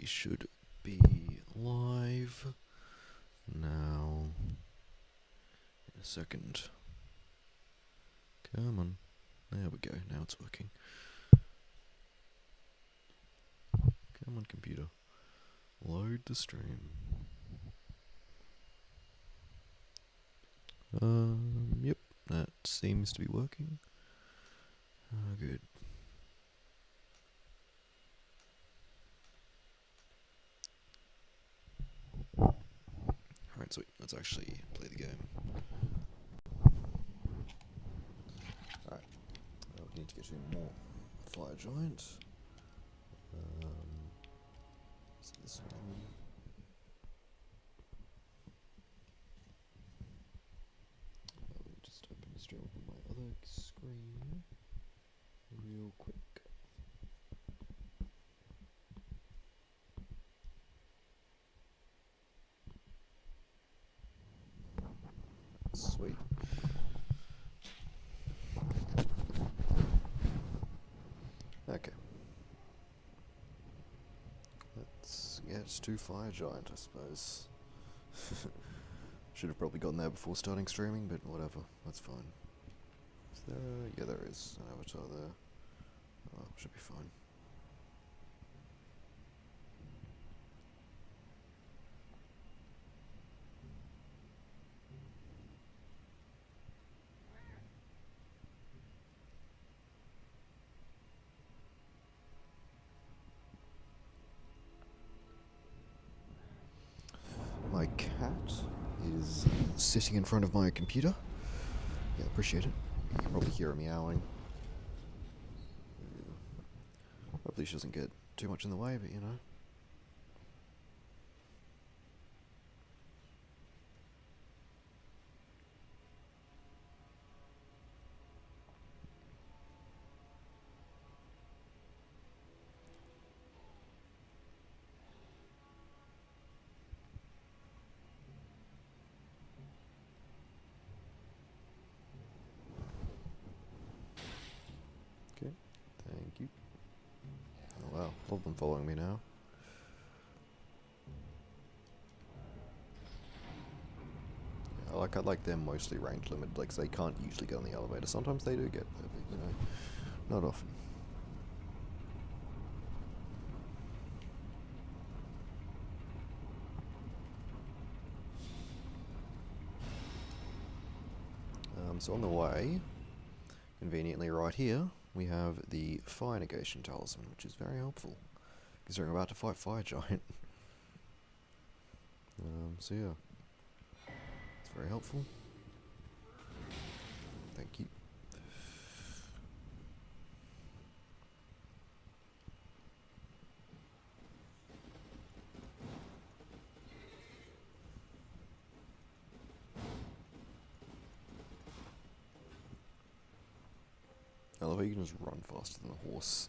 should be live now. In a second. Come on. There we go. Now it's working. Come on, computer. Load the stream. Yep, that seems to be working. Good. Alright, sweet. Let's actually play the game. Alright. We need to get to more fire giant. So this one. Let me just open the stream up on my other screen real quick. Sweet. Okay. Let's get to Fire Giant, I suppose. Should have probably gotten there before starting streaming, but whatever, that's fine. Is there yeah, there is an avatar there. Oh, should be fine. My cat is sitting in front of my computer. Yeah, appreciate it. You can probably hear her meowing. Hopefully she doesn't get too much in the way, but you know. Okay, thank you. Oh wow, all of them following me now. Yeah, I like them mostly range limited, like they can't usually get on the elevator. Sometimes they do get there, but you know, not often. So on the way, conveniently right here, we have the Fire Negation Talisman, which is very helpful, considering I'm about to fight Fire Giant. So yeah, it's very helpful. Thank you. I love how you can just run faster than a horse.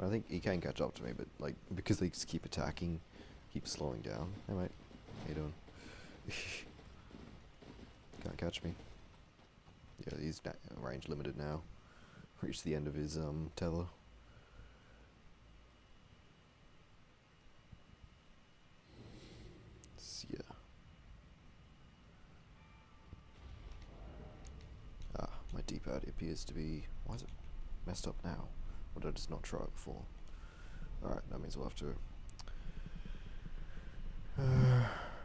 I think he can catch up to me, but like because they just keep attacking, keep slowing down. Hey mate, how you doing? Can't catch me. Yeah, he's range limited now. Reached the end of his tether. So, yeah. Ah, my D-pad appears to be. Why is it messed up now? Or did I just not try it before? Alright, that means we'll have to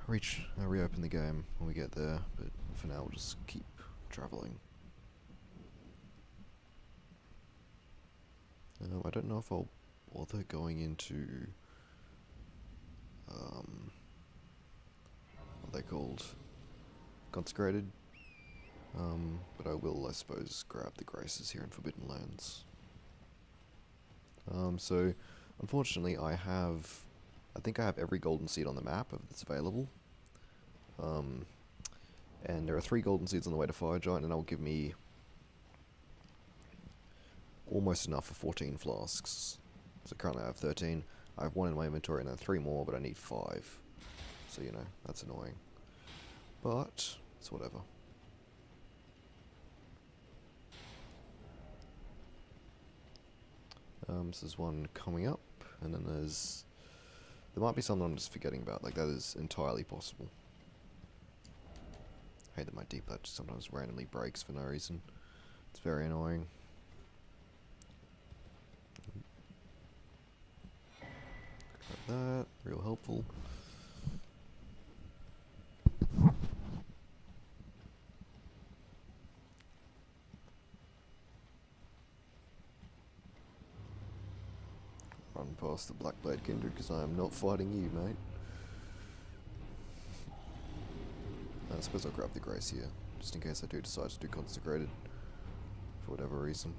reopen the game when we get there, but for now we'll just keep travelling. I don't know if I'll bother going into what are they called? Consecrated. But I will, I suppose, grab the graces here in Forbidden Lands. So, unfortunately, I think I have every golden seed on the map that's available. And there are 3 golden seeds on the way to Fire Giant, and that will give me almost enough for 14 flasks. So currently I have 13. I have 1 in my inventory and then 3 more, but I need 5. So, you know, that's annoying. But, it's whatever. So there's one coming up, and then there's There might be something I'm just forgetting about, like that is entirely possible. I hate that my D-pad sometimes randomly breaks for no reason. It's very annoying. Like that, real helpful. Run past the Blackblade Kindred because I am not fighting you, mate. I suppose I'll grab the Grace here, just in case I do decide to do Consecrated, for whatever reason.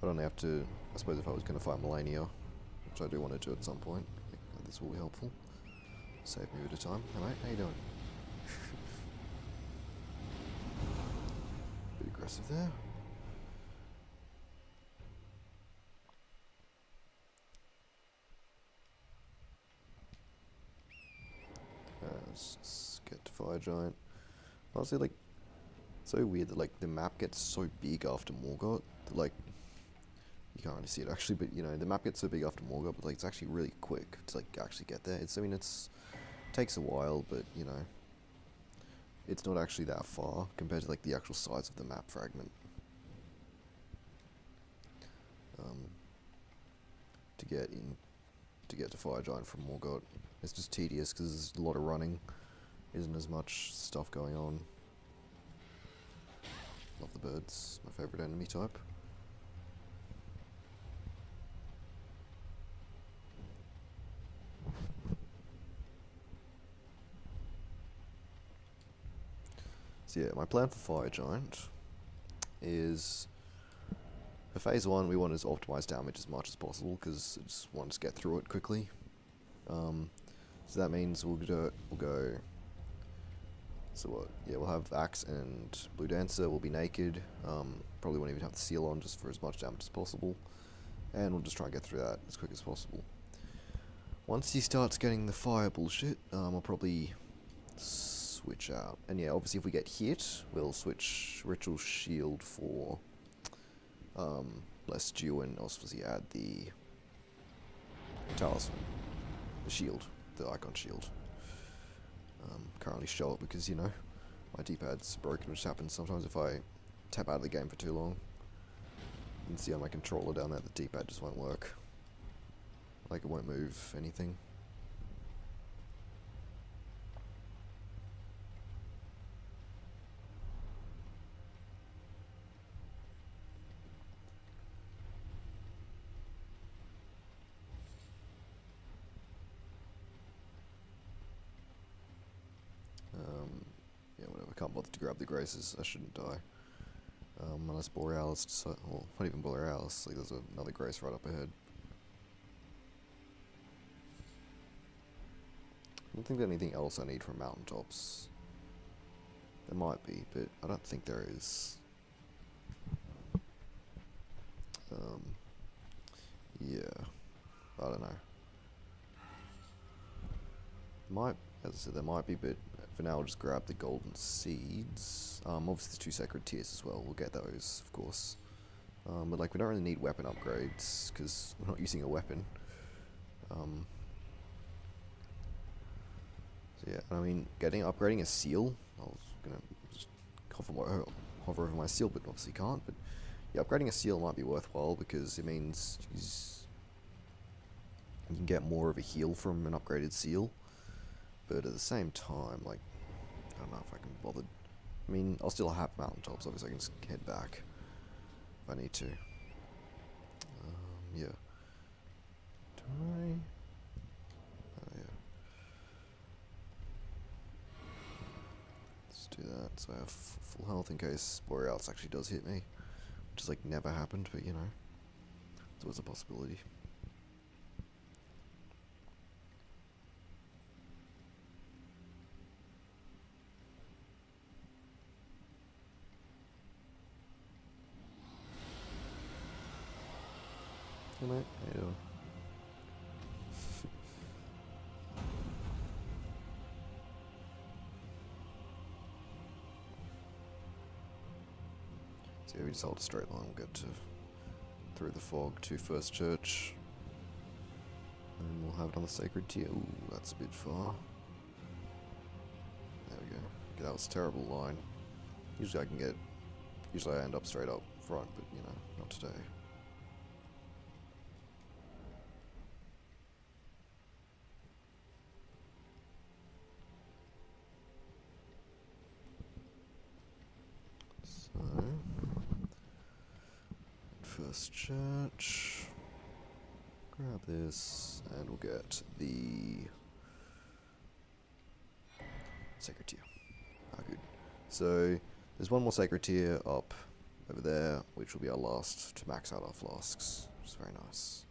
I'd only have to, I suppose if I was going to fight Melania, which I do want to do at some point, this will be helpful. Save me a bit of time. Hey mate, how you doing? Bit aggressive there. Let's just get to Fire Giant. Honestly, like, it's so weird that, like, the map gets so big after Morgott that, like, you can't really see it actually, but, you know, the map gets so big after Morgott, but, like, it's actually really quick to, like, actually get there. I mean, takes a while, but, you know, it's not actually that far compared to, like, the actual size of the map fragment. To get to Fire Giant from Morgott, it's just tedious because there's a lot of running, isn't as much stuff going on. Love the birds, my favourite enemy type. So yeah, my plan for Fire Giant is, for phase 1 we want to optimise damage as much as possible because I just want to get through it quickly. So that means we'll go, so what, yeah, we'll have Axe and Blue Dancer, we'll be naked, probably won't even have the seal on just for as much damage as possible, and we'll just try and get through that as quick as possible. Once he starts getting the fire bullshit, I'll probably switch out, and yeah, obviously if we get hit, we'll switch Ritual Shield for Blessed Dew, and obviously add the Talisman, the shield, the Icon Shield. Currently show it because, you know, my D-pad's broken, which happens sometimes if I tap out of the game for too long. You can see on my controller down there the D-pad just won't work. Like, it won't move anything. Yeah, whatever, can't bother to grab the Graces, I shouldn't die. Unless Borealis, well, not even Borealis, like there's another Grace right up ahead. I don't think there's anything else I need from mountaintops. There might be, but I don't think there is. Yeah, I don't know. As I said, there might be, but for now, I'll just grab the golden seeds. Obviously, the 2 sacred tears as well. We'll get those, of course. But like, we don't really need weapon upgrades because we're not using a weapon. So yeah, I mean, upgrading a seal. I was gonna just hover over my seal, but obviously can't. But yeah, upgrading a seal might be worthwhile because it means you can get more of a heal from an upgraded seal. But at the same time, like, I don't know if I can bother. I mean, I'll still have mountaintops, obviously I can just head back if I need to. Yeah. Do I? Oh, yeah. Let's do that, so I have full health in case Borealis actually does hit me. Which has, like, never happened, but, you know, it's always a possibility. Hey mate, how you doing? So yeah, we just hold a straight line, we'll get to through the fog to First Church. And we'll have it on the sacred tier. Ooh, that's a bit far. There we go. Okay, that was a terrible line. Usually I end up straight up front, but you know, not today. So, first church. Grab this, and we'll get the sacred tier. Ah, good. So, there's one more sacred tier up over there, which will be our last to max out our flasks, which is very nice.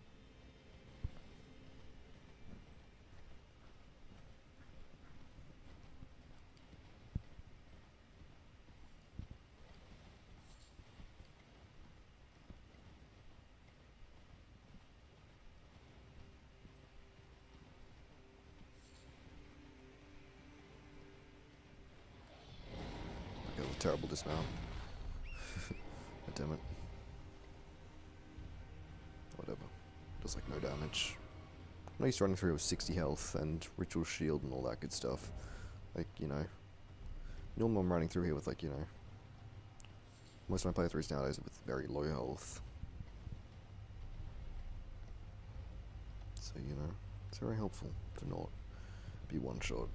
Okay, a terrible dismount. Damn it. Whatever. Does like no damage. I'm used to running through with 60 health and ritual shield and all that good stuff. Like, you know. Normally I'm running through here with like, you know. Most of my playthroughs nowadays are with very low health. So, you know, it's very helpful to not be one shot.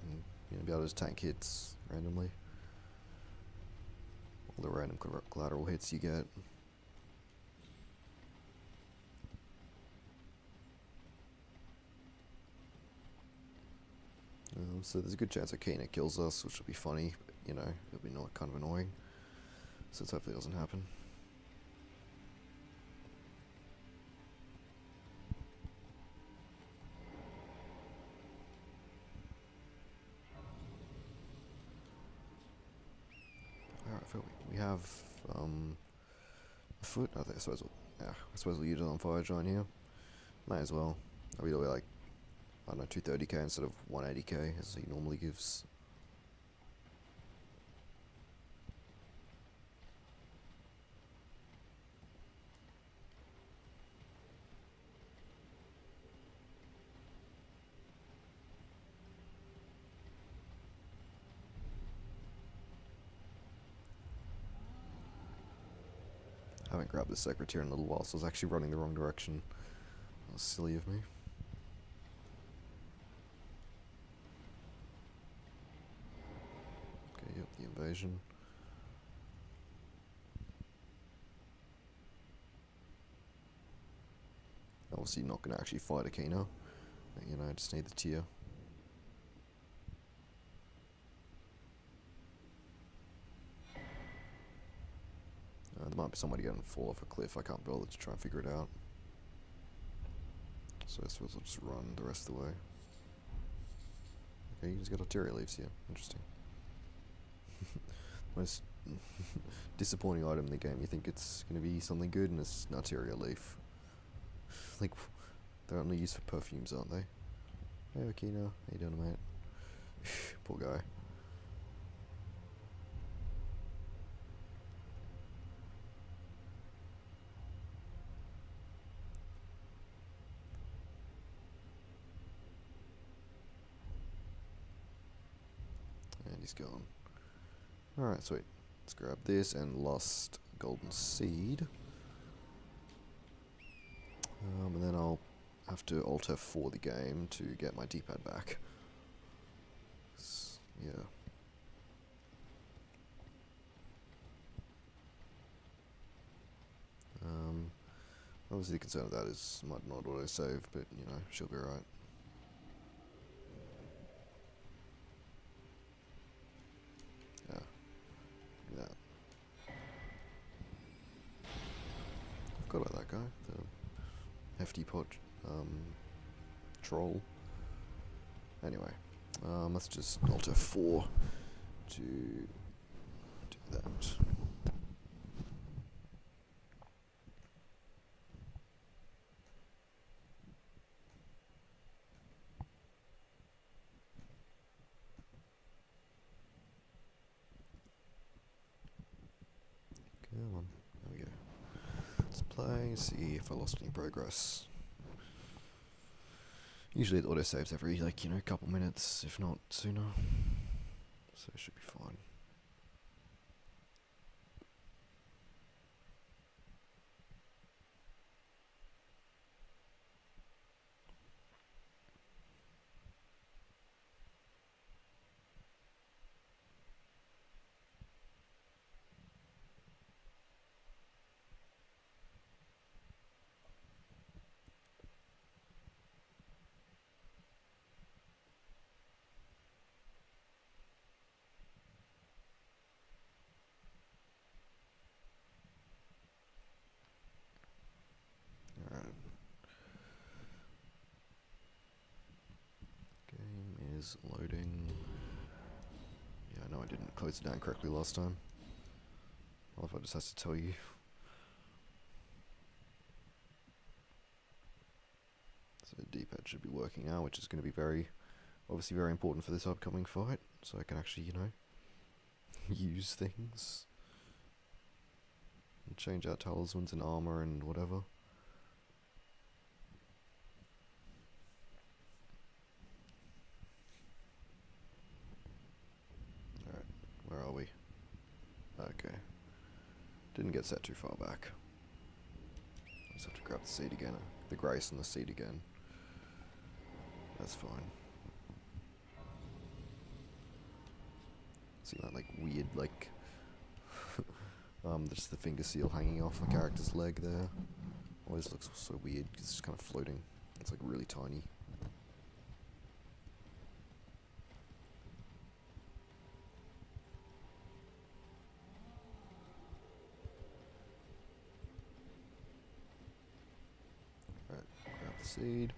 And, you know, be able to just tank hits randomly. All the random collateral hits you get. So there's a good chance Akina kills us, which will be funny, but, you know, it'll be not kind of annoying. So it hopefully doesn't happen. Alright, we have a foot. I suppose we'll use it on Fire Giant here. Might as well. I'll be like, I don't know, 230k instead of 180k as he normally gives. I haven't grabbed the Secretary in a little while, so I was actually running the wrong direction. That was silly of me. Okay, yep, the invasion. Obviously not going to actually fight Akina. You know, I just need the tier. There might be somebody going to fall off a cliff. I can't bother to try and figure it out. So I suppose I'll just run the rest of the way. Okay, you just got arterial leaves here. Interesting. Most disappointing item in the game. You think it's going to be something good, and it's an arterial leaf. Like, they're only used for perfumes, aren't they? Hey, Akina. How you doing, mate? Poor guy. And he's gone. Alright, sweet. Let's grab this and lost golden seed. And then I'll have to Alt F4 the game to get my D-pad back. Yeah. Obviously the concern of that is might not auto-save, but you know, she'll be right. Yeah. Look at that. I forgot about that guy. The hefty pot troll. Anyway, let's just Alt F4 to do that. Come on, there we go. Let's play, see if I lost any progress. Usually it auto-saves every, like, you know, couple minutes, if not sooner. So it should be fine. Alright. Game is loading. Yeah, I know I didn't close it down correctly last time. Well, if I just has to tell you. So the D-pad should be working now, which is going to be obviously very important for this upcoming fight, so I can actually, you know, use things. And change out talismans and armor and whatever. Alright, where are we? Okay. Didn't get set too far back. I just have to grab the seed again. The grace and the seed again. That's fine. See that like weird like just the finger seal hanging off a character's leg there. Always looks so weird because it's just kind of floating. It's like really tiny. Alright, grab the seed.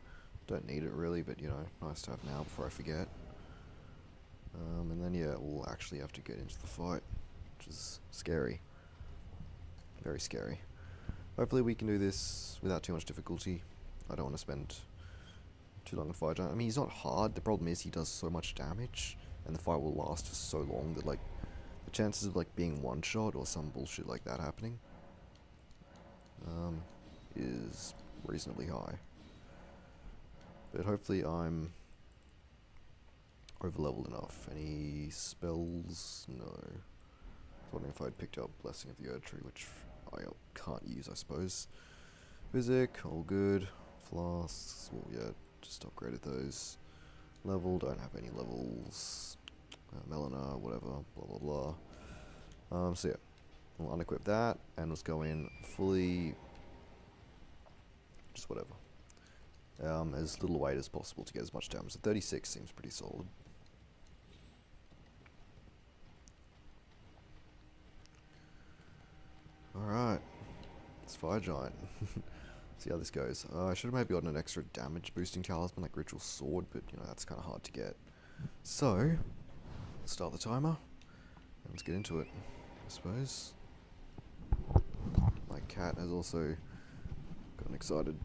Don't need it really, but you know, nice to have now before I forget. And then yeah, we'll actually have to get into the fight, which is scary. Very scary. Hopefully we can do this without too much difficulty. I don't want to spend too long in fight. I mean, he's not hard. The problem is he does so much damage, and the fight will last for so long that like the chances of like being one shot or some bullshit like that happening is reasonably high. But hopefully I'm over-leveled enough. Any spells? No. I was wondering if I'd picked up Blessing of the Earth Tree, which I can't use, I suppose. Physic, all good. Flasks, well, yeah, just upgraded those. Level, don't have any levels. Melina, whatever, blah blah blah. So yeah, we'll unequip that, and let's go in fully, just whatever. As little weight as possible to get as much damage. So 36 seems pretty solid. Alright, let's Fire Giant. See how this goes. I should have maybe gotten an extra damage boosting talisman like Ritual Sword, but you know, that's kind of hard to get. So, let's start the timer, and let's get into it, I suppose. My cat has also gotten excited.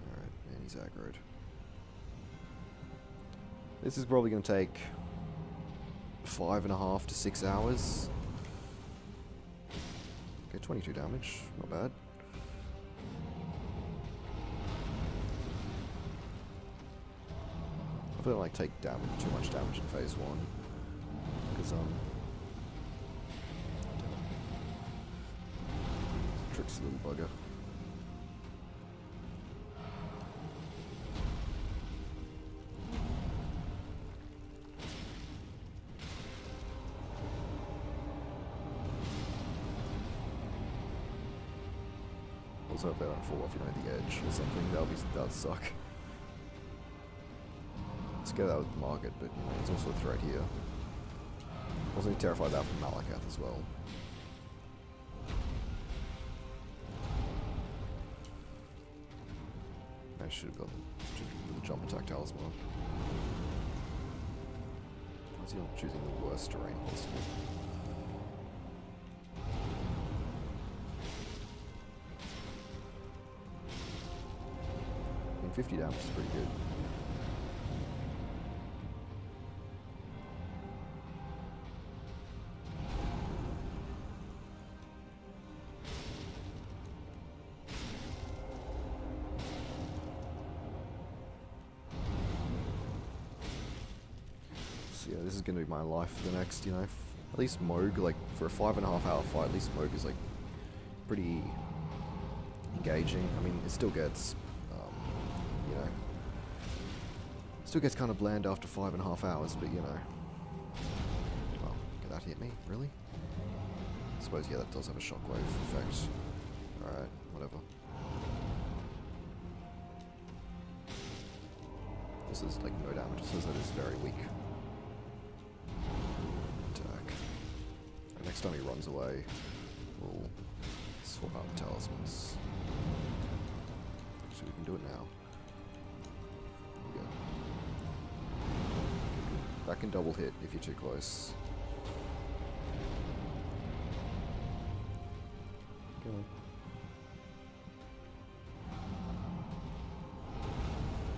Alright, and he's aggroed. This is probably going to take 5.5 to 6 hours. Okay, 22 damage, not bad. I don't like take too much damage in phase 1, because tricksy little bugger. Also, if they don't fall off, you know, the edge or something, that'd suck. Let's get that with the market, but you know, it's also a threat here. Also terrified that from Malakath as well. I should have gotten the jump attack talisman. Why is he not choosing the worst terrain possible? I mean, 50 damage is pretty good. So yeah, this is gonna be my life for the next, you know, at least Moog, like, for a 5.5 hour fight, at least Moog is, like, pretty engaging. I mean, it still gets, you know, still gets kind of bland after 5.5 hours, but, you know. Well, did that hit me? Really? I suppose, yeah, that does have a shockwave effect. Alright, whatever. This is, like, no damage. It says that it's very weak. Attack. And next time he runs away, we'll swap out the talismans. Actually, we can do it now. There we go. That can double hit if you're too close. Go on.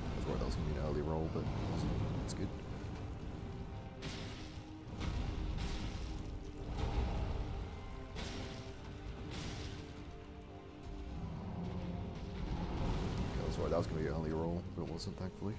I was worried that was going to be an early roll, but it wasn't. That's good. Okay, I was worried that was going to be an early roll, but it wasn't, thankfully.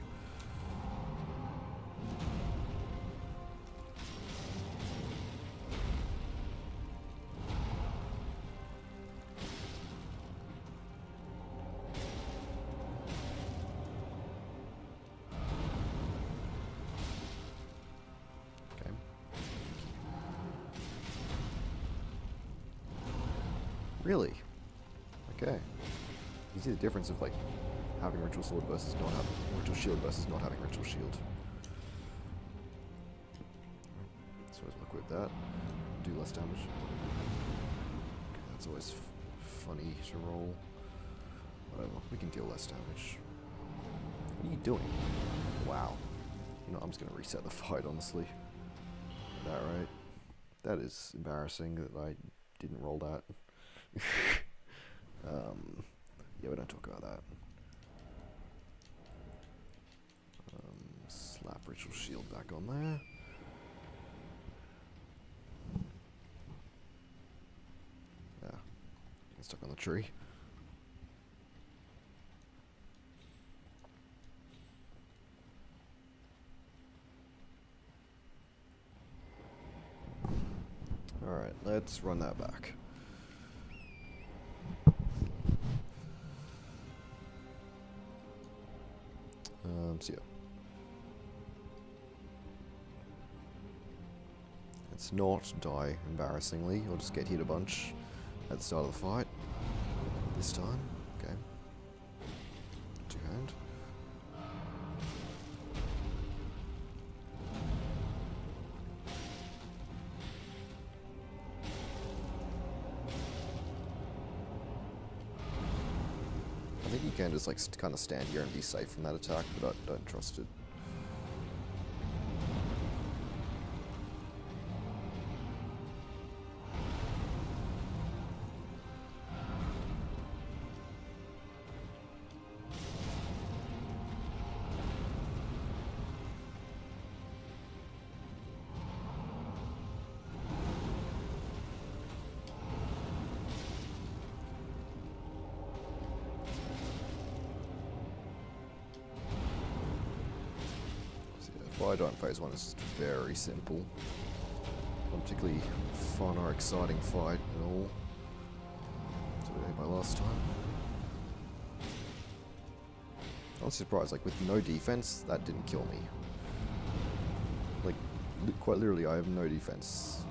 Really? Okay. You see the difference of, like, having Ritual Sword versus not having Ritual Shield versus not having Ritual Shield. So let's equip that. Do less damage. Okay, that's always funny to roll. Whatever. We can deal less damage. What are you doing? Wow. You know, I'm just gonna reset the fight, honestly. Is that right? That is embarrassing that I didn't roll that. Yeah, we don't talk about that. Slap Ritual Shield back on there. Yeah, get stuck on the tree. Alright, let's run that back. So yeah. Let's not die embarrassingly, or just get hit a bunch at the start of the fight. This time. Okay. Two-hand. I think you can just, like, kind of stand here and be safe from that attack, but I don't trust it. Fire Giant phase 1 is very simple. Not particularly fun or exciting fight at all. That's what I did my last time. I was surprised, like, with no defense, that didn't kill me. Like, quite literally, I have no defense.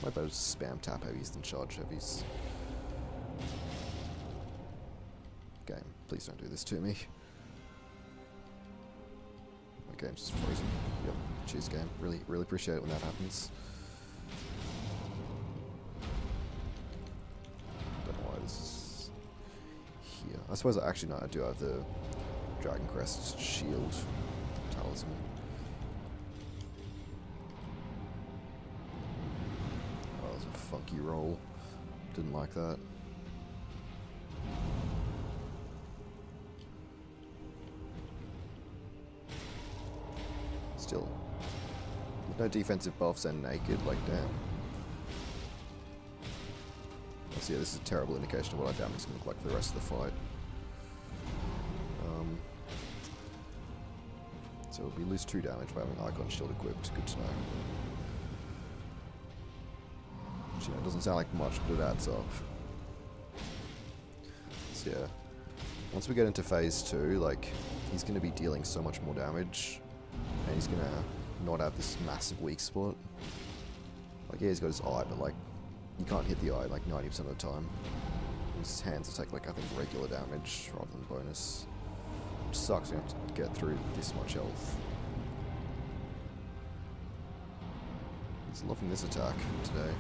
Might better just spam tap heavies than charge heavies. Game, please don't do this to me. My game's just frozen. Yep, cheers game. Really appreciate it when that happens. Don't know why this is here. I suppose I do have the Dragon Crest shield talisman. Oh, that was a funky roll. Didn't like that. Still, with no defensive buffs and naked, like, damn. So yeah, this is a terrible indication of what our damage is going to look like for the rest of the fight. So we lose 2 damage by having Icon Shield equipped. Good to know. Which, you know, doesn't sound like much, but it adds up. So yeah, once we get into phase 2, like, he's going to be dealing so much more damage, and he's going to not have this massive weak spot. Like, yeah, he's got his eye, but like, you can't hit the eye like 90% of the time. His hands will take like, I think, regular damage rather than bonus. Which sucks, we have to get through this much health. He's loving this attack today.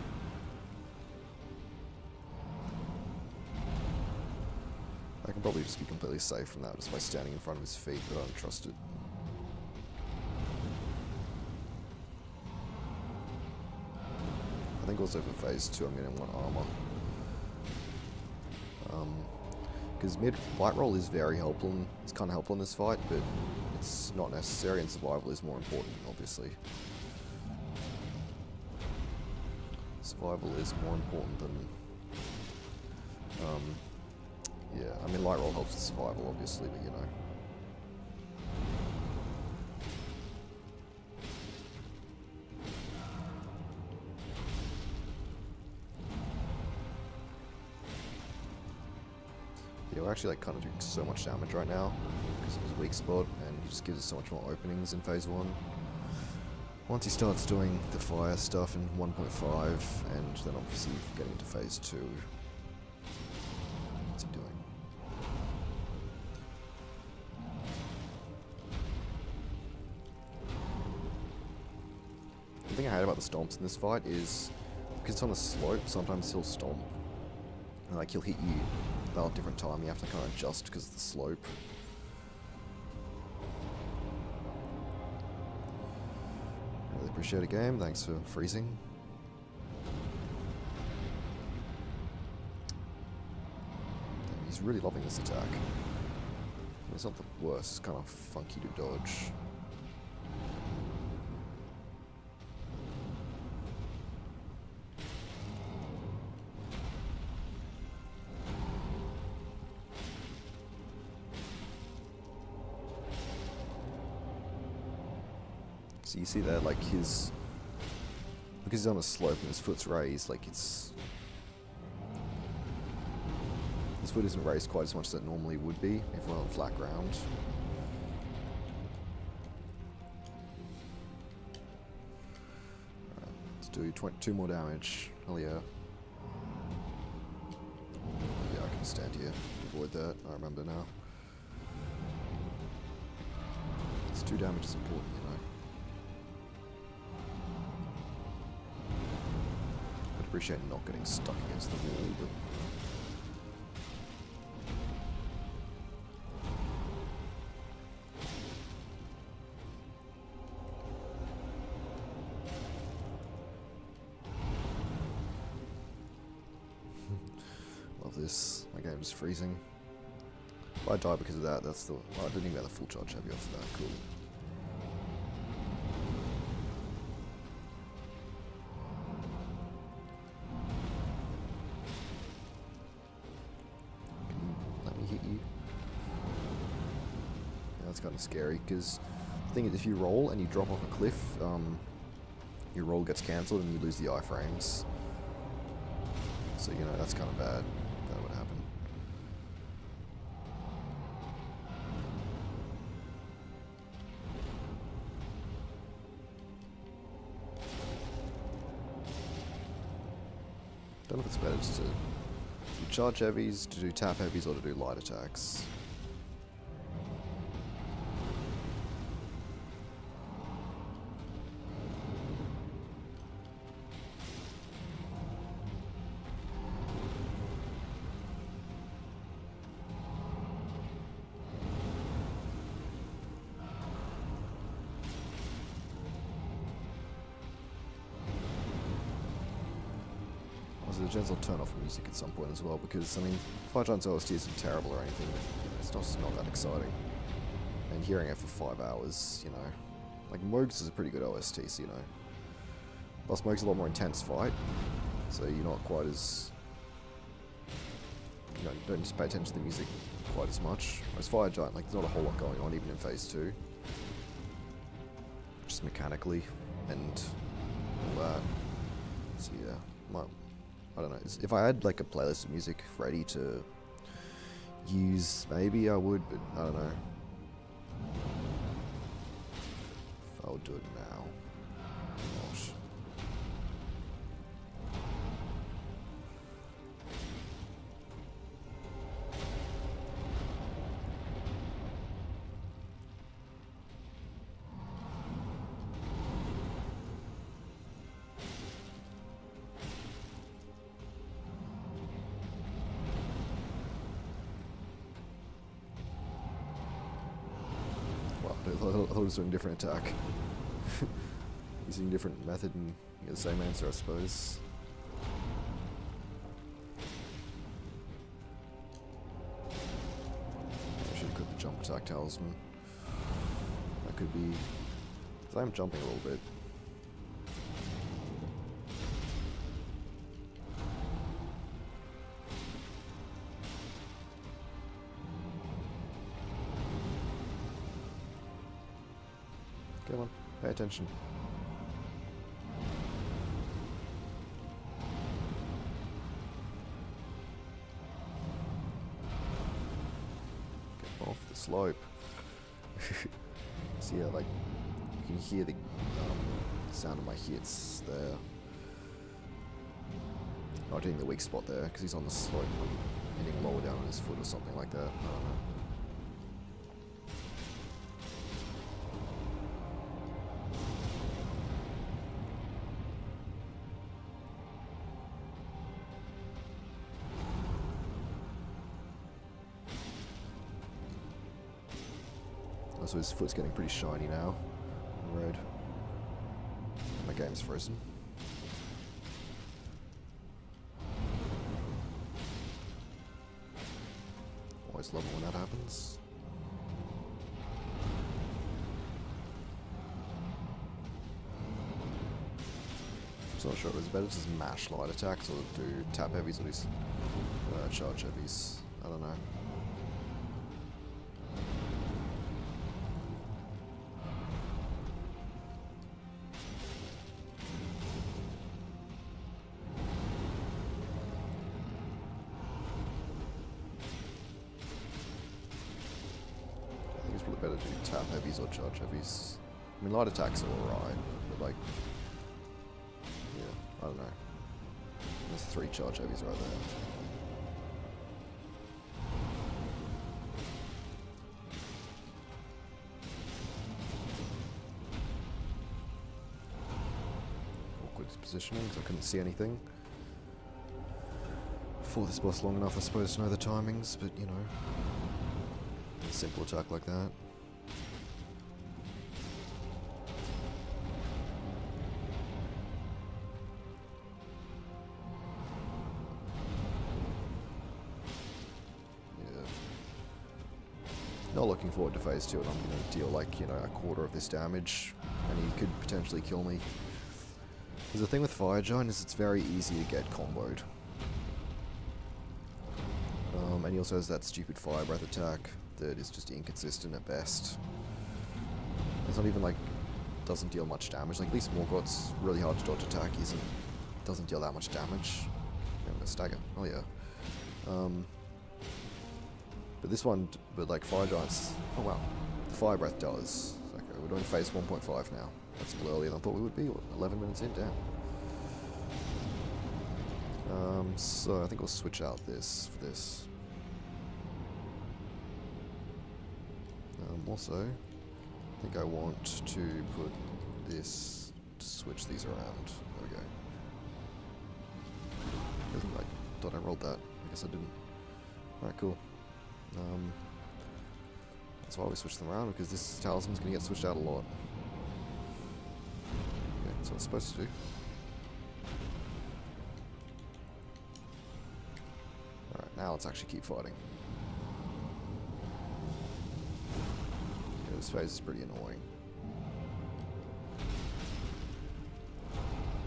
I can probably just be completely safe from that just by standing in front of his feet, but I don't trust it. I think also for phase 2 I'm going to want armor. Because light roll is very helpful, it's kind of helpful in this fight, but it's not necessary, and survival is more important, obviously. Survival is more important than... yeah, I mean, light roll helps with survival, obviously, but you know. Yeah, we're actually like kind of doing so much damage right now because of his weak spot, and he just gives us so much more openings in phase 1. Once he starts doing the fire stuff in 1.5, and then obviously getting into phase 2. What's he doing? The thing I hate about the stomps in this fight is, because it's on a slope, sometimes he'll stomp. And like, he'll hit you at a different time, you have to kind of adjust because of the slope. Really appreciate a game, thanks for freezing. Damn, he's really loving this attack. It's not the worst, it's kind of funky to dodge. So you see that, like, because he's on a slope and his foot's raised, like, his foot isn't raised quite as much as it normally would be if we're on flat ground. Alright, let's do 2 more damage. Hell yeah. Yeah, I can stand here to avoid that, I remember now. This 2 damage is important, you know. Appreciate not getting stuck against the wall, but love this. My game's freezing. If I die because of that, that's the... Oh, I didn't even get the full charge heavy off of that. Cool. That's kind of scary, because the thing is, if you roll and you drop off a cliff, your roll gets cancelled and you lose the iframes. So, you know, that's kind of bad. That would happen. Don't know if it's better just to do charge heavies, to do tap heavies, or to do light attacks. The gens will turn off music at some point as well, because, I mean, Fire Giant's OST isn't terrible or anything, but, you know, it's just not that exciting. And hearing it for 5 hours, you know, like, Moog's is a pretty good OST, so, you know. Plus, Moog's a lot more intense fight, so you're not quite as, you know, you don't just pay attention to the music quite as much. Whereas Fire Giant, like, there's not a whole lot going on, even in Phase 2. just mechanically and all that. So yeah, I don't know. If I had like a playlist of music ready to use, maybe I would, but I don't know. If I would do it now. Gosh. I thought it was doing a different attack. Using a different method and you get the same answer, I suppose. I should have clicked the jump attack talisman. That could be... because I'm jumping a little bit. Come on, pay attention. Get off the slope. So yeah, like, you can hear the sound of my hits there. Not hitting the weak spot there, because he's on the slope, hitting lower down on his foot or something like that. I don't know. So his foot's getting pretty shiny now on the road. My game's frozen. Always love it when that happens. I'm not sure it was better to just mash light attacks or do tap heavies or just charge heavies. I don't know. Better do tap heavies or charge heavies. I mean, light attacks are alright, but like, yeah, I don't know. There's 3 charge heavies right there. Awkward positioning, because I couldn't see anything. Fought this boss long enough, I suppose, to know the timings, but you know, a simple attack like that. Not looking forward to phase 2, and I'm going to deal like, you know, a quarter of this damage, and he could potentially kill me. Because the thing with Fire Giant is it's very easy to get comboed. And he also has that stupid Fire Breath attack that is just inconsistent at best. It's not even like, doesn't deal much damage. Like, at least Morgoth's really hard to dodge attack, doesn't deal that much damage. I'm gonna stagger. Oh yeah. But this one, but like Fire Giants, oh wow, the Fire Breath does. Okay, we're doing phase 1.5 now. That's a little earlier than I thought we would be. 11 minutes in, damn. So I think we'll switch out this for this. Also, I think I want to put this to switch these around. There we go. I thought I rolled that. I guess I didn't. Alright, cool. That's why we switched them around, because this talisman's going to get switched out a lot. Yeah, that's what it's supposed to do. Alright, now let's actually keep fighting. Yeah, this phase is pretty annoying.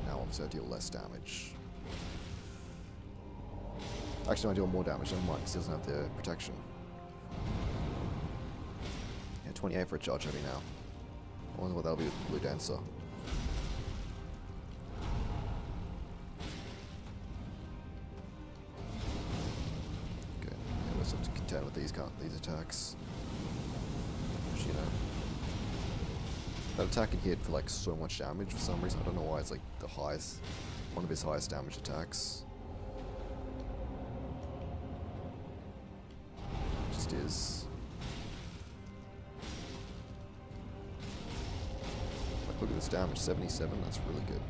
Now obviously I deal less damage. Actually, I deal more damage, never mind, because he doesn't have the protection. Yeah, 28 for a charge heavy now. I wonder what that'll be with the Blue Dancer. Okay, yeah, we'll just have to contend with these attacks. Which, you know, that attack can hit for like so much damage for some reason. I don't know why it's like the highest, one of his highest damage attacks. It just is. Like, look at this damage, 77. That's really good.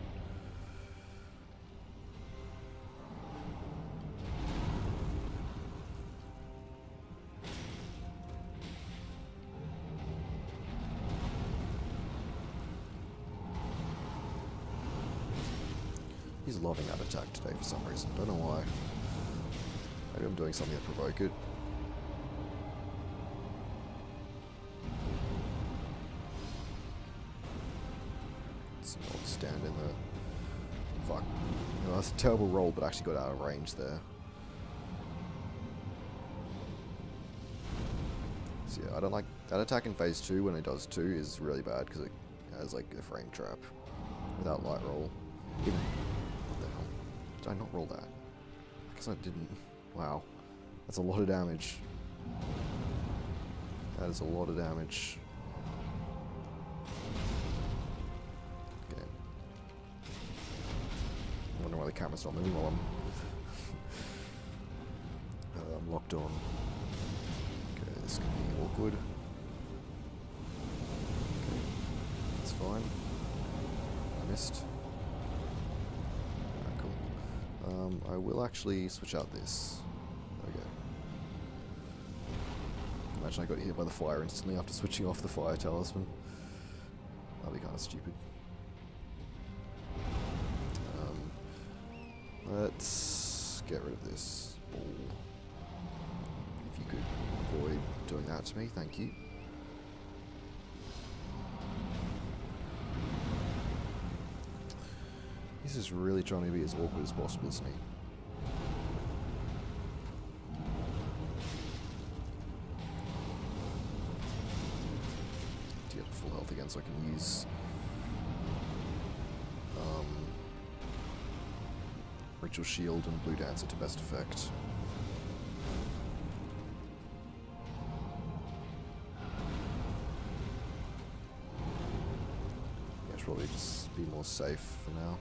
He's loving that attack today for some reason. Don't know why. Maybe I'm doing something to provoke it. Let's not stand in the... Fuck. You know, that's a terrible roll, but I actually got out of range there. So yeah, I don't like... That attack in phase 2 when it does 2 is really bad because it has like a frame trap without light roll. Even... Did I not roll that? I guess I didn't. Wow. That's a lot of damage. That is a lot of damage. Okay. I wonder why the camera's not moving while I'm locked on. Okay, this could be awkward. Okay. That's fine. I missed. I will actually switch out this. There we go. Imagine I got hit by the fire instantly after switching off the fire talisman. That'd be kind of stupid. Let's get rid of this ball. If you could avoid doing that to me, thank you. He's just really trying to be as awkward as possible, isn't he? To get full health again so I can use Ritual Shield and Blue Dancer to best effect. Yeah, I should probably just be more safe for now.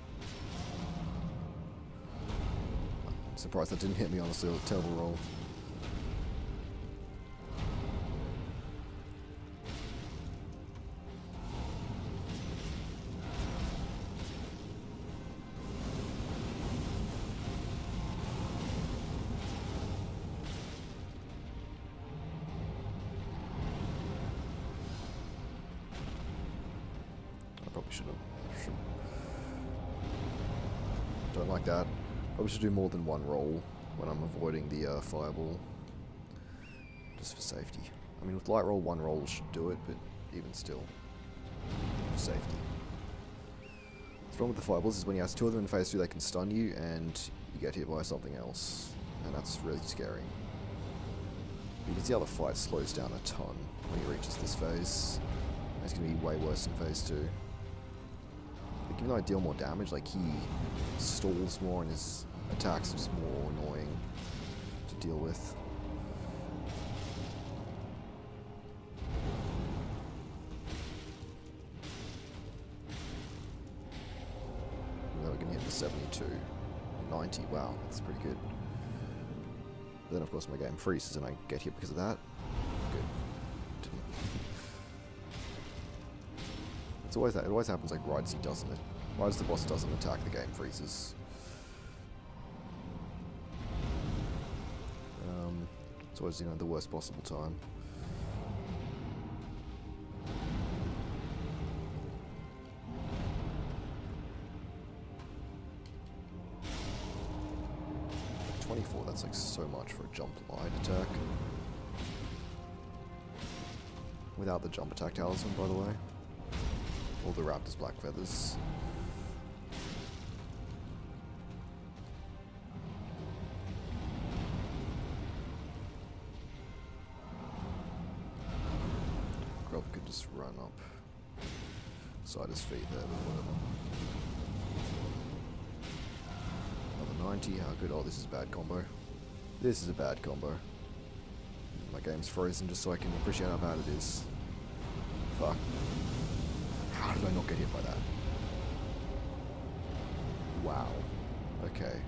I'm surprised that didn't hit me, honestly. It was a terrible roll. I probably should have. Don't like that. Probably should do more than one roll when I'm avoiding the fireball. Just for safety. I mean, with light roll, one roll should do it, but even still, for safety. What's wrong with the fireballs is when you have two of them in phase 2, they can stun you, and you get hit by something else. And that's really scary. You can see how the fight slows down a ton when he reaches this phase. It's going to be way worse in phase 2. Like, even though I deal more damage, like, he stalls more and his attacks are just more annoying to deal with. And then we can hit the 72. 90, wow, that's pretty good. But then of course my game freezes and I get hit because of that. Good. Didn't. It's always that. It always happens like right as he doesn't. Right as the boss doesn't attack, the game freezes. It's always, you know, the worst possible time. Like 24, that's like so much for a jump light attack. Without the jump attack talisman, by the way. All the Raptor's black feathers. Grub could just run up. outside his feet there, but whatever. Another 90, how good? Oh, this is a bad combo. This is a bad combo. My game's frozen just so I can appreciate how bad it is. Fuck. How did I not get hit by that? Wow. Okay.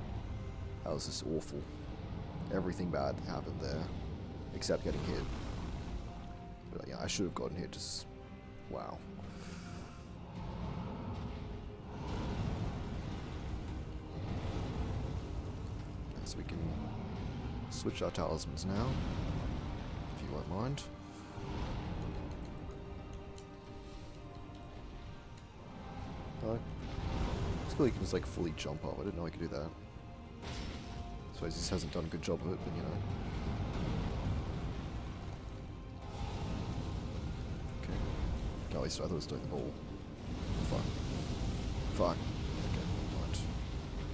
That was just awful. Everything bad happened there. Except getting hit. But yeah, I should have gotten hit, just... wow. So we can switch our talismans now, if you won't mind. Oh. It's cool you can just like fully jump up. I didn't know I could do that. I suppose this hasn't done a good job of it, but you know. Okay. Oh, at least I thought it was doing the ball. Fuck. Fuck. Okay, never mind.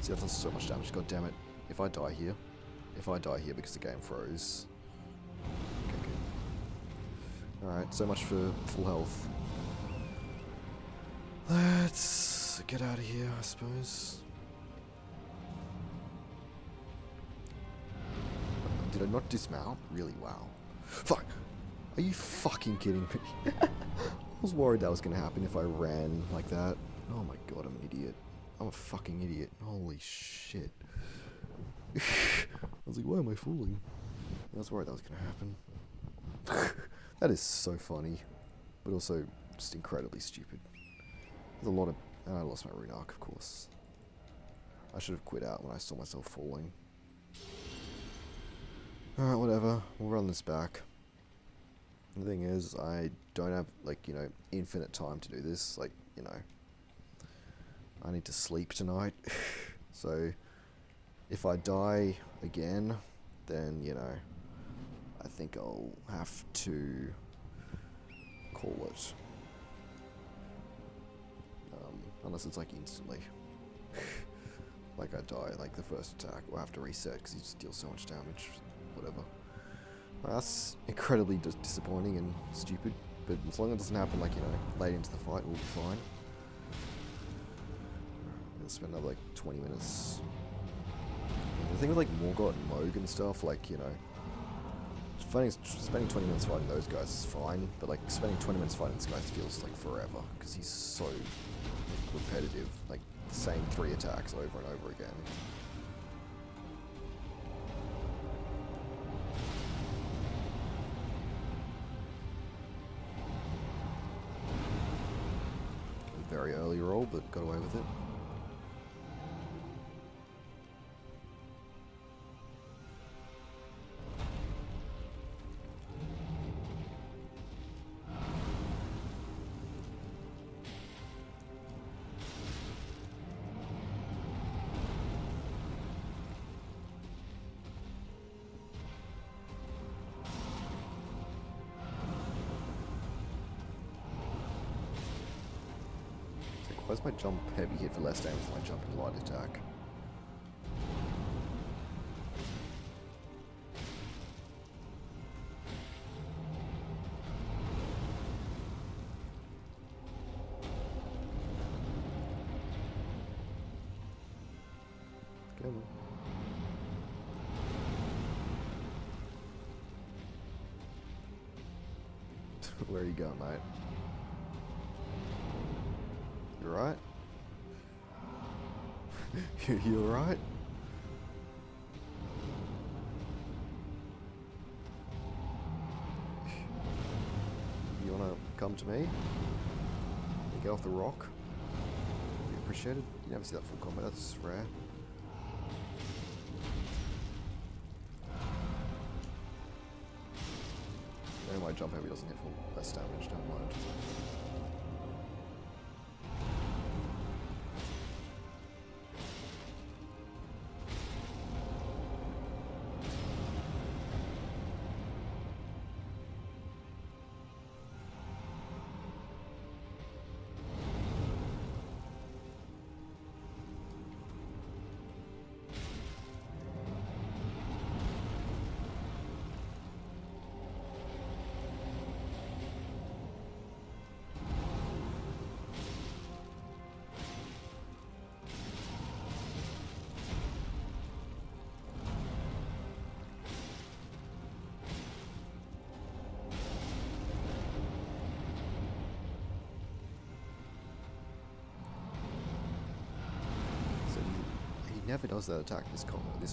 See, that does so much damage. God damn it. If I die here because the game froze. Okay, good. Alright, so much for full health. Let's get out of here, I suppose. Did I not dismount? Really? Wow. Fuck! Are you fucking kidding me? I was worried that was going to happen if I ran like that. Oh my god, I'm an idiot. I'm a fucking idiot. Holy shit. I was like, why am I fooling? I was worried that was going to happen. That is so funny. But also just incredibly stupid. There's a lot of... I lost my rune arc, of course. I should have quit out when I saw myself falling. Alright, whatever. We'll run this back. The thing is, I don't have, like, you know, infinite time to do this. Like, you know, I need to sleep tonight. So, if I die again, then, you know, I think I'll have to call it. Unless it's, like, instantly. Like, I die, like, the first attack. We'll have to reset, because you just deal so much damage. Whatever. Well, that's incredibly disappointing and stupid, but as long as it doesn't happen, like, you know, late into the fight, we'll be fine. I'm gonna spend another, like, 20 minutes. The thing with, like, Morgott and Moog and stuff, like, you know, spending 20 minutes fighting those guys is fine, but, like, spending 20 minutes fighting this guy feels like forever, because he's so repetitive, like, the same 3 attacks over and over again. Very early roll, but got away with it. Why does my jump heavy hit for less damage than my jump and light attack? Come on. Where are you going, mate? You alright? You alright? You wanna come to me? And get off the rock? Be appreciated. You never see that full combat, that's rare. And my jump heavy doesn't hit full less damage, don't mind. He never does that attack this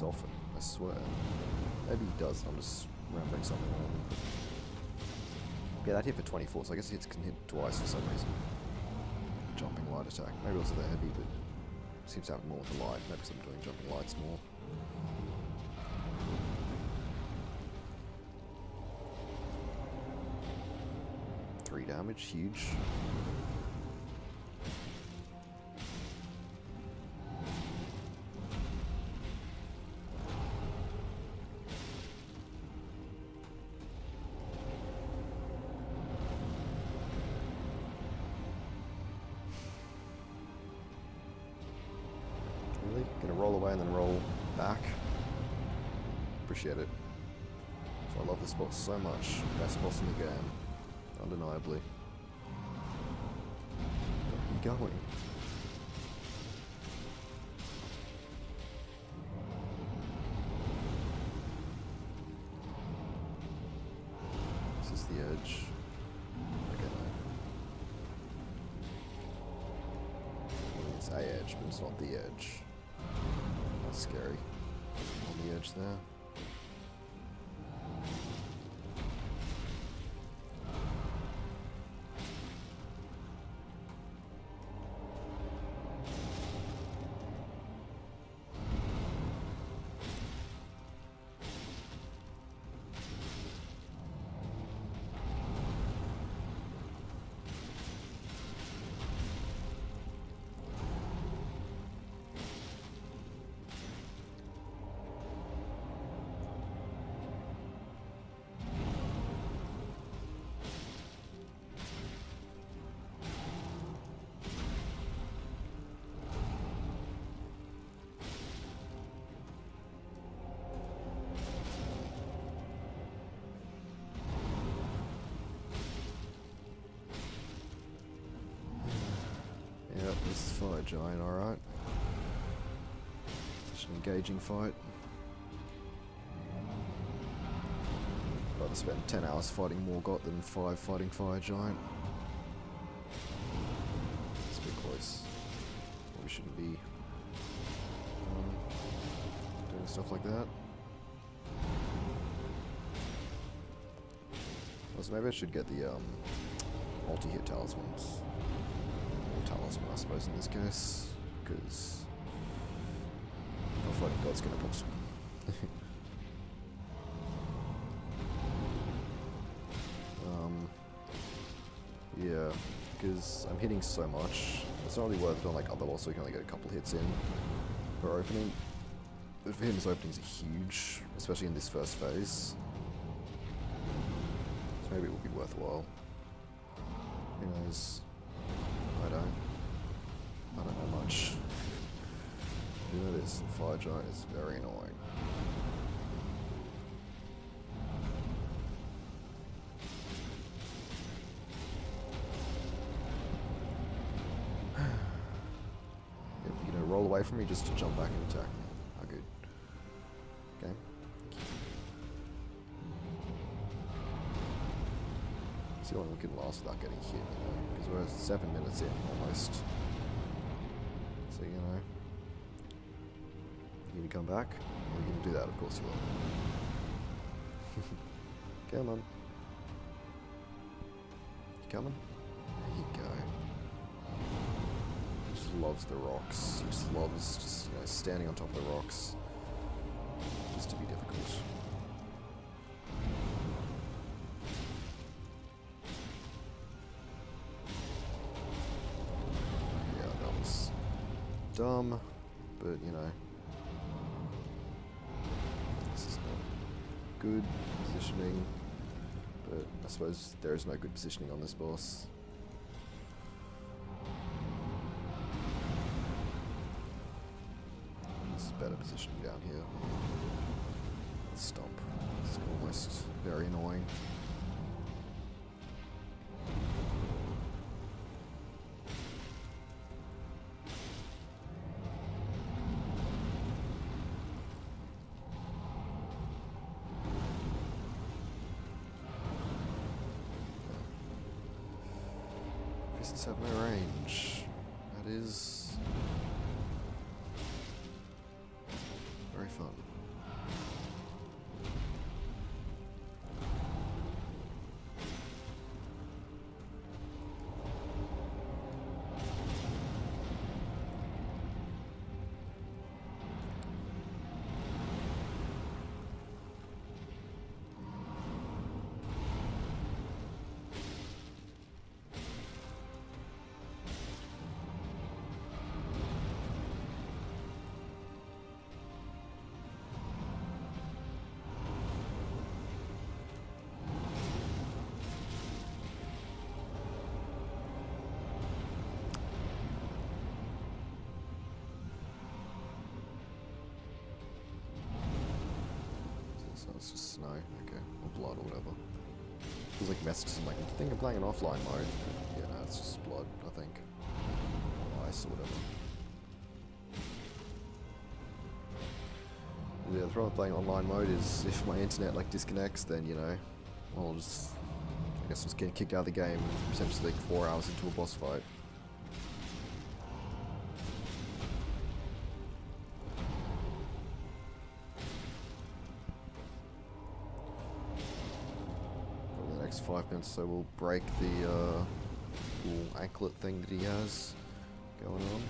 often, I swear. Maybe he does, I'm just remembering something wrong. Yeah, that hit for 24, so I guess it can hit twice for some reason. Jumping light attack. Maybe also the heavy, but seems to have more with the light. Maybe because I'm doing jumping lights more. Three damage, huge. Really? Gonna roll away and then roll back. Appreciate it. So I love this boss so much. Best boss in the game. Undeniably. Where are you going? This is the edge. Okay, no. Well, it's a edge, but it's not the edge. That's scary. On the edge there. Yep, this is Fire Giant, alright. Such an engaging fight. I'd rather spend 10 hours fighting Morgott than 5 fighting Fire Giant. It's a bit close. We shouldn't be doing stuff like that. Also, maybe I should get the multi-hit talismans. Talisman, I suppose, in this case, because my fighting god's gonna pop some. Yeah, because I'm hitting so much. It's not really worth it on like other bosses, so you can only get a couple hits in per opening. But for him, his openings are huge, especially in this first phase. So maybe it will be worthwhile. Who knows? I don't know much. You know this Fire Giant is very annoying. You know, roll away from me just to jump back and attack me. How good. Okay. See how long we can last without getting hit, because we're 7 minutes in almost. So, you know, you gonna come back? Or are you gonna do that? Of course you will. Come on. You coming? There you go. He just loves the rocks. He just loves just, you know, standing on top of the rocks. Just to be difficult. Dumb, but you know, this is not good positioning, but I suppose there is no good positioning on this boss. This is better positioning down here. Stomp. It's almost very annoying. 7 range. That is So it's just snow, okay, or blood or whatever. Feels like messages. I'm like, I think I'm playing an offline mode. Yeah, no, it's just blood, I think. Or ice or whatever. Yeah, the problem with playing online mode is if my internet like disconnects, then you know, I'll just, I guess, just get kicked out of the game essentially like 4 hours into a boss fight. Probably the next 5 minutes, so we'll break the little anklet thing that he has going on.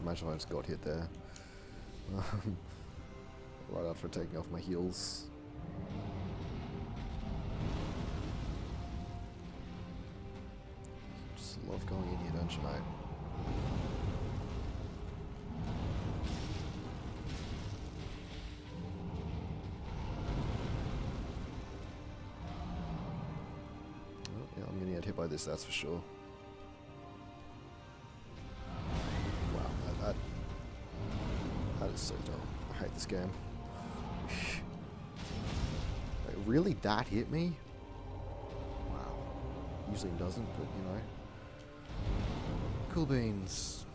Imagine if I just got hit there. Right after taking off my heels. Just love going in here, don't you, mate? Oh, yeah, I'm gonna get hit by this, that's for sure. That is so dumb. I hate this game. Wait, really? That hit me? Wow. Usually it doesn't, but you know. Cool beans.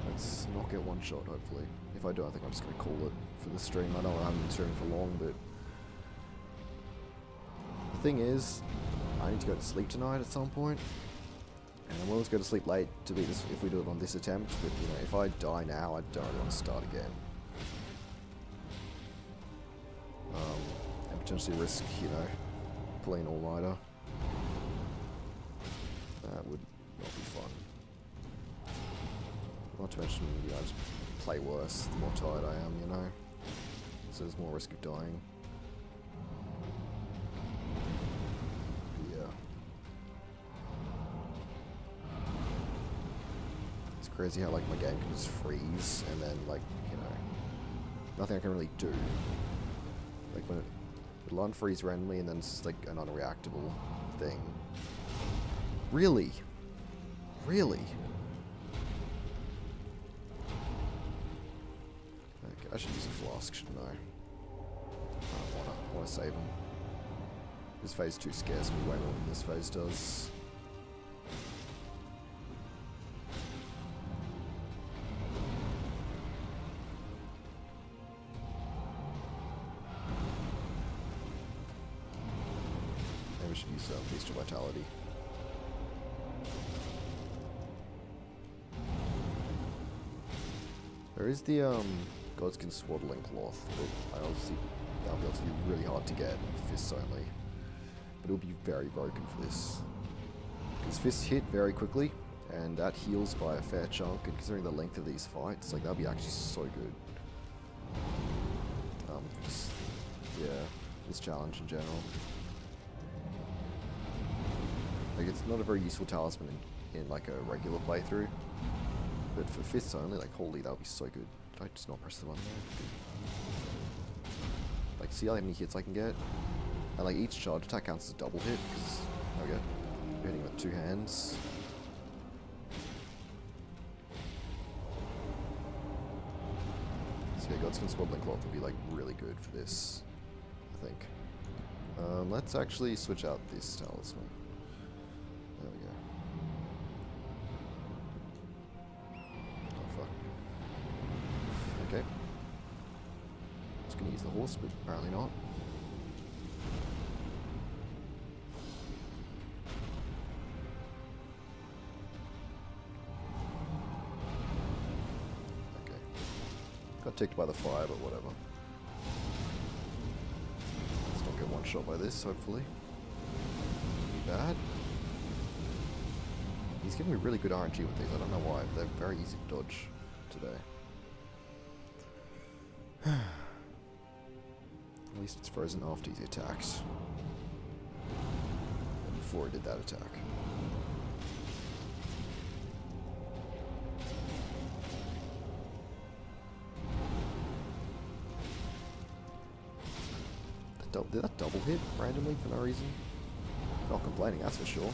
Let's not get one shot, hopefully. If I do, I think I'm just going to call it for the stream. I know I haven't been streaming for long, but the thing is, I need to go to sleep tonight at some point. And I'm willing to go to sleep late to beat this if we do it on this attempt, but you know, if I die now, I don't want to start again. And potentially risk, you know, pulling an all-nighter. That would not be fun. Not to mention, you know, I just play worse the more tired I am, you know. So there's more risk of dying. Crazy how like my game can just freeze and then like, you know, nothing I can really do. Like when it'll unfreeze randomly and then it's just like an unreactable thing. Really? Really? Okay, I should use a flask, shouldn't I? I wanna save him. This phase 2 scares me way more than this phase does. We should use Feast of Vitality. There is the Godskin Swaddling Cloth, but I obviously that'll be obviously really hard to get with fists only. But it'll be very broken for this. Because fists hit very quickly, and that heals by a fair chunk, and considering the length of these fights, like that'll be actually so good. Yeah, this challenge in general. Like, it's not a very useful talisman in like a regular playthrough, but for fists only, like, holy, that would be so good. Did I just not press the button there? Like, see how many hits I can get? And like, each charge attack counts as a double hit, because, there we go, you're hitting with 2 hands. So yeah, Godskin Swaddling Cloth would be like really good for this, I think. Let's actually switch out this talisman. There we go. Oh fuck. Okay. I was gonna use the horse, but apparently not. Okay. Got ticked by the fire, but whatever. Let's not get one shot by this, hopefully. Be bad. He's giving me really good RNG with these, I don't know why, but they're very easy to dodge today. At least it's frozen after he's attacked. And before he did that attack. did that double hit randomly for no reason? Not complaining, that's for sure.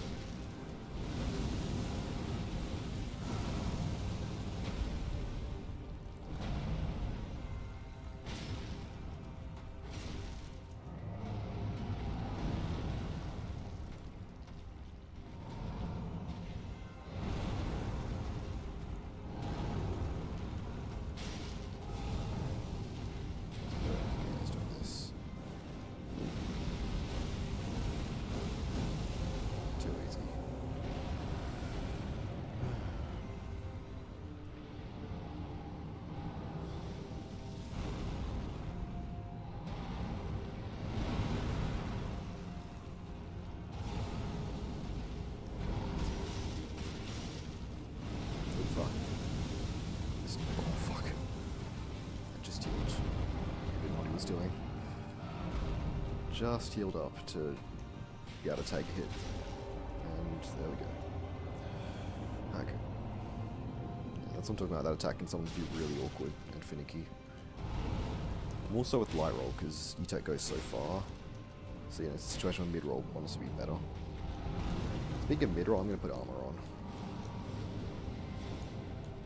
Doing. Just healed up to be able to take a hit. And there we go. Okay. Yeah, that's what I'm talking about, that attack can sometimes be really awkward and finicky. More so with light roll, because you take goes so far. So it's a situation where mid roll will honestly be better. Speaking of mid roll, I'm going to put armor on.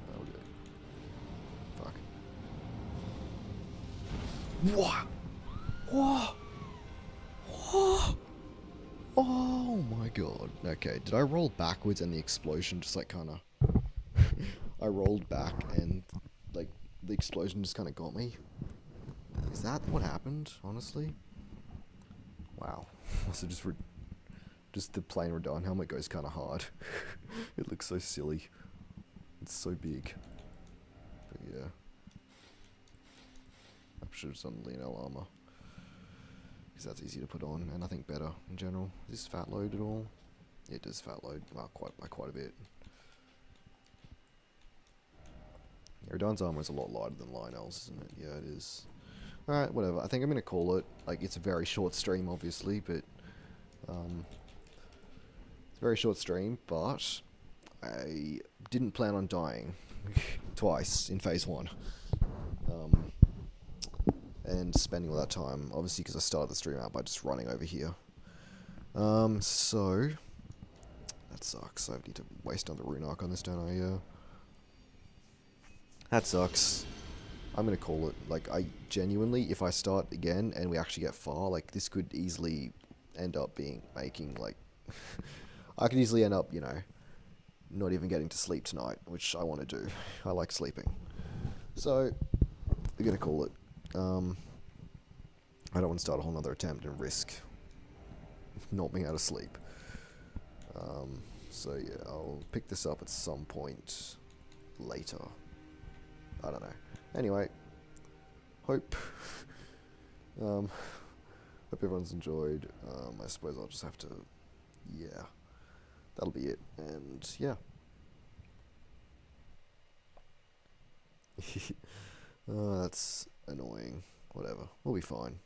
That'll do. Fuck. What? What? What? Oh my god. Okay, did I roll backwards and the explosion just like kinda... I rolled back and like the explosion just kinda got me? Is that what happened, honestly? Wow. Also just the plain Radon helmet goes kinda hard. It looks so silly. It's so big. But yeah. I should have done Lionel armor. Because that's easy to put on, and I think better in general. Is this fat load at all? Yeah, it does fat load, well, by quite a bit. Radon's armor is a lot lighter than Lionel's, isn't it? Yeah, it is. Alright, whatever. I think I'm going to call it. Like, it's a very short stream, obviously, but... it's a very short stream, but... I didn't plan on dying twice in Phase 1. And spending all that time, obviously because I started the stream out by just running over here. So... That sucks. I need to waste another rune arc on this, don't I? Yeah. That sucks. I'm gonna call it. Like, I genuinely, if I start again and we actually get far, like, this could easily end up making, like... I could easily end up, you know, not even getting to sleep tonight, which I want to do. I like sleeping. So, we're gonna call it. I don't want to start a whole nother attempt and risk not being able to sleep. So yeah, I'll pick this up at some point later. I don't know. Anyway, hope hope everyone's enjoyed. I suppose I'll just have to, yeah, that'll be it. And yeah. Oh, that's annoying. Whatever. We'll be fine.